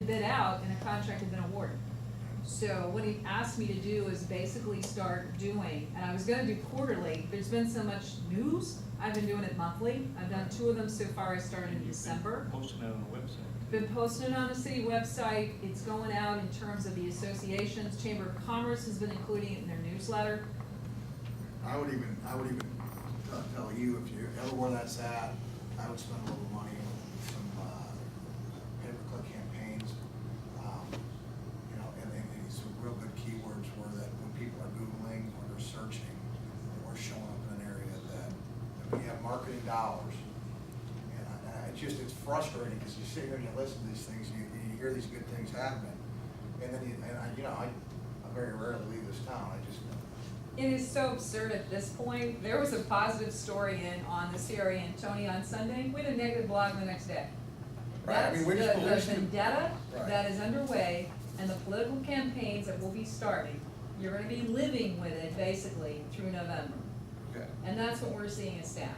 bid out and a contract had been awarded. So what he asked me to do is basically start doing, and I was gonna do quarterly, there's been so much news, I've been doing it monthly. I've done 2 of them so far. I started in December. Posting it on the website. Been posting it on the city website. It's going out in terms of the associations. Chamber of Commerce has been including it in their newsletter. I would even tell you, if you ever where that's at, I would spend a little money on some pay-per-click campaigns. And some real good keywords where that when people are Googling or they're searching, or showing up in an area that we have marketing dollars. And it's frustrating because you sit here and you listen to these things, you hear these good things happening, and then I very rarely leave this town. It is so absurd at this point. There was a positive story on the CRA and Tony on Sunday. We had a negative blog the next day. Right, That's the vendetta that is underway and the political campaigns that will be starting. You're gonna be living with it basically through November. Okay. And that's what we're seeing as staff.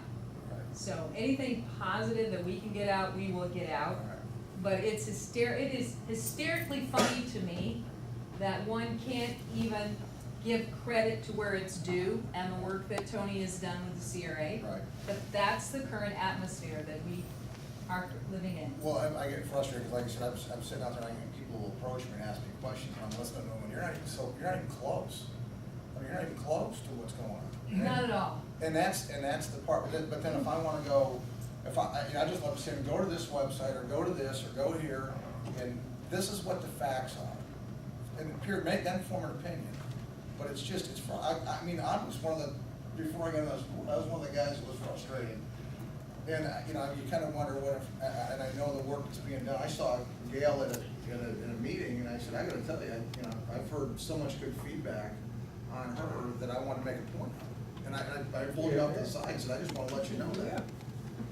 Right. So anything positive that we can get out, we will get out. All right. But it is hysterically funny to me that one can't even give credit to where it's due and the work that Tony has done with the CRA. Right. But that's the current atmosphere that we are living in. Well, I get frustrated because, like I said, I'm sitting out there and I get people will approach me and ask me questions, and I'm listening to them, and you're not even close. I mean, you're not even close to what's going on. Not at all. And that's the part. But then if I want to go, I just love saying, go to this website or go to this or go here, and this is what the facts are. And period, make that inform an opinion. But I was one of the, before I got into this, I was one of the guys that was frustrated. And, you kind of wonder what if, and I know the work that's being done. I saw Gail in a meeting, and I said, I gotta tell you, I've heard so much good feedback on her that I want to make a point on. And I pulled you up to the side and said, I just want to let you know that.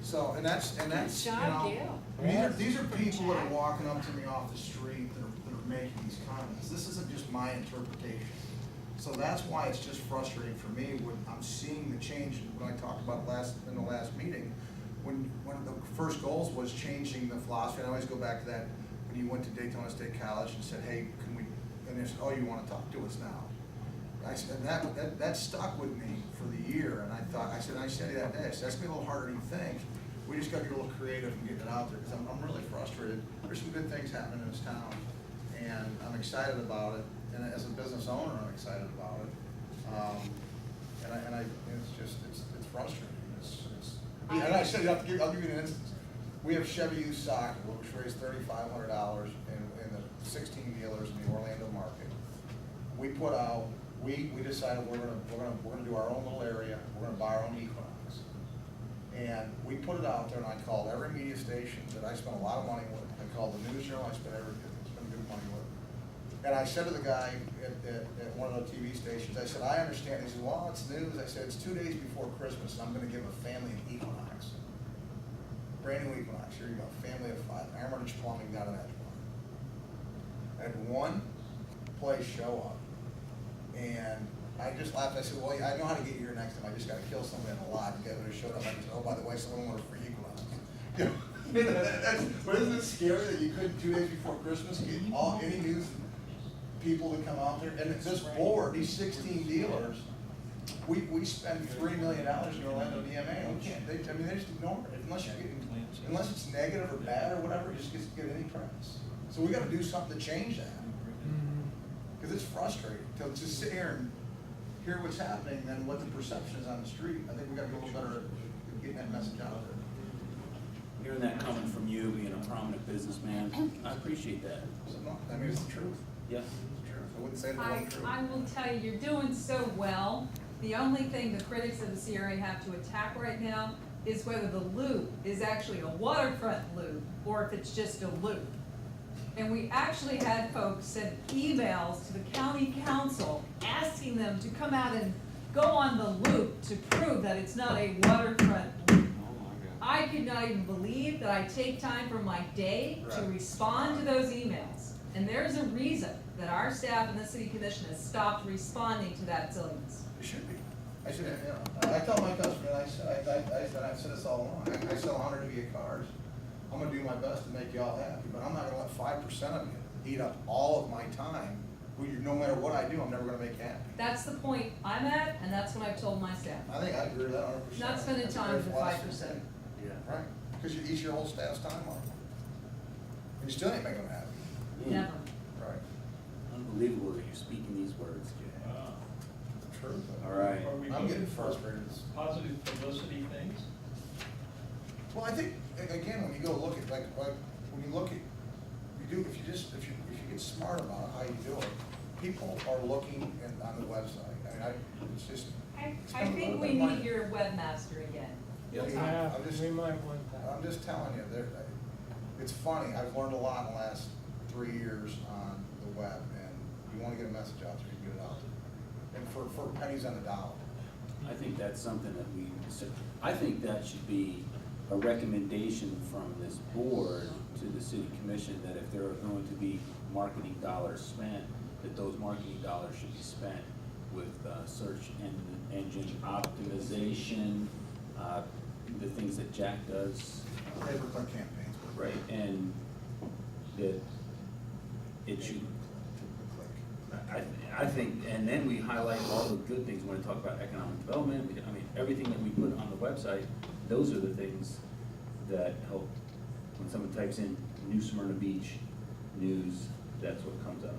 So, and that's, Good job, Gail. these are people that are walking up to me off the street that are making these comments. This isn't just my interpretation. So that's why it's just frustrating for me when I'm seeing the change, when I talked about in the last meeting, when one of the first goals was changing the philosophy. And I always go back to that, when you went to Daytona State College and said, hey, can we, and they said, oh, you want to talk to us now? I said, and that stuck with me for the year, and I said that day, I said, that's gonna be a little harder than you think. We just gotta get a little creative and getting it out there, because I'm really frustrated. There's some good things happening in this town, and I'm excited about it, and as a business owner, I'm excited about it. It's frustrating. And I said, I'll give you an instance. We have Chevy Youth Soccer, which raised $3,500 in the 16 dealers in the Orlando market. We put out, we decided we're gonna do our own little area. We're gonna buy our own Equinox, and we put it out there. And I called every media station that I spent a lot of money with. I called the News Journal. I spent good money with. And I said to the guy at one of the TV stations, I said, I understand. He said, well, it's news. I said, it's 2 days before Christmas, and I'm going to give a family an Equinox. Brand new Equinox. Here you go. Family of 5. Armitage Plumbing down in Edgewater. I had one place show up. And I just laughed. I said, well, I know how to get you here next time. I just got to kill somebody on the lot and get them to show up. I said, oh, by the way, someone wanted a free Equinox. But isn't it scary that you couldn't 2 days before Christmas get any news people to come out there? And this board, these 16 dealers, we spend $3 million in Orlando DMA. They just ignore it unless it's negative or bad or whatever. Just get any press. So we got to do something to change that. Because it's frustrating to just sit here and hear what's happening than what the perception is on the street. I think we got to be a little better at getting that message out there. Hearing that coming from you, being a prominent businessman, I appreciate that. I mean, it's the truth. Yeah. It's the truth. I wouldn't say it wasn't true. I will tell you, you're doing so well. The only thing the critics of the CRA have to attack right now is whether the loop is actually a waterfront loop or if it's just a loop. And we actually had folks send emails to the county council asking them to come out and go on the loop to prove that it's not a waterfront loop. I could not even believe that I take time from my day to respond to those emails. And there's a reason that our staff and the city commission has stopped responding to that silliness. It should be. I tell my customer, I've said this all along. I sell 100 VA cars. I'm gonna do my best to make y'all happy, but I'm not gonna let 5% of you eat up all of my time, who you, no matter what I do, I'm never gonna make happy. That's the point I'm at, and that's what I've told my staff. I think I agree with that 100%. Not spending That's a time great for philosophy. 5%. Yeah. Right, because you eat your whole staff's time up. And you still ain't making them happy. Never. Right. Unbelievable that you're speaking these words, Jay. True. All right. Are we I'm getting looking for frustrated. positive publicity things? Well, I think, again, when you go look at, like, when you look at, you do, if you get smart about how you do it, people are looking on the website. I mean, it's just. it's I been a think little we bit of need my- your webmaster again. Yeah, I'm just, we might want I'm that. just telling you, it's funny, I've learned a lot in the last 3 years on the web, and you wanna get a message out there, you get it out there. And for pennies on the dollar. I think that's something that I think that should be a recommendation from this board to the city commission, that if there are going to be marketing dollars spent, that those marketing dollars should be spent with search engine optimization, the things that Jack does. Pay-per-click campaigns. Right, and that it should, I think, and then we highlight all the good things, when we talk about economic development, I mean, everything that we put on the website, those are the things that help. When someone types in New Smyrna Beach news, that's what comes up.